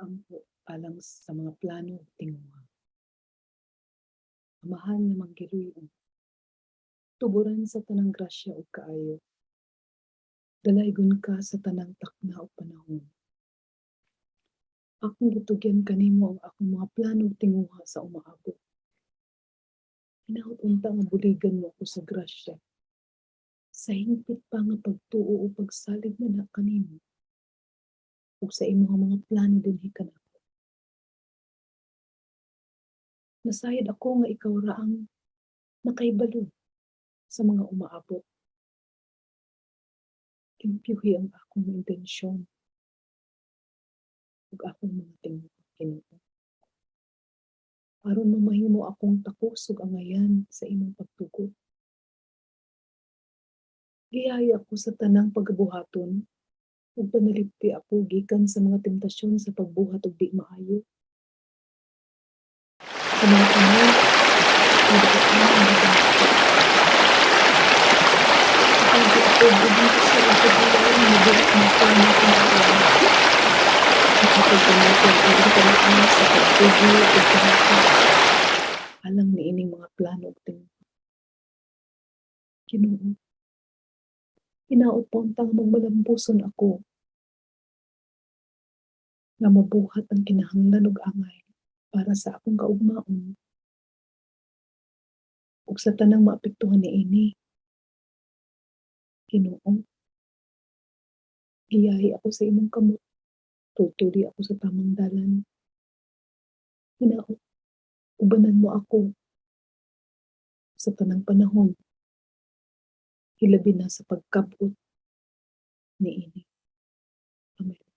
Kampo alang sa mga plano ug tinguha. Amahan nga manggiloy tuburan sa tanang grasya ug kaayo. Dalaygon ka sa tanang takna ug panahon. Akong gitugyan kanimo ang akong mga plano ug tinguha sa umaabot. Hinaut unta nga buligan mo ako sa grasya. Sa hingpit pa nga pagtuo o pagsalig na na kanimo ug sa imong mga plano dinhi kanako. Nasayod ako nga ikaw ra ang nakahibalo sa mga umaabot. Limpyuhi ang akong intensyon ug akong mga tinguha, Ginoo. Aron mamahimo akong takos ug angayan sa imong pagtugot. Gihaya ako sa tanang pagabuhaton ug panalipti ako gikan sa mga temptasyon sa pagbuhat og di maayo. Sa mga panahon nga dapat na ang gidako. Ipagi ako gubing sa pagbuhat nga mabuhat na ko ang akong araw. Nakapagpamaton ang gitamaan sa pagtugi ug paghatag alang niining mga plano ug tinguha. Ginoo, hinaot pa unta nga magmalambuson ako nga mabuhat ang kinahanglan ug angay para sa akong kaugmaon ug sa tanang maapektuhan niini. Ginoo, giyahi ako sa imong kamot, tutuli ako sa tamang dalan. Hinaot, ubanan mo ako sa tanang panahon, hilabi na sa pagkab-ot niini. Amen.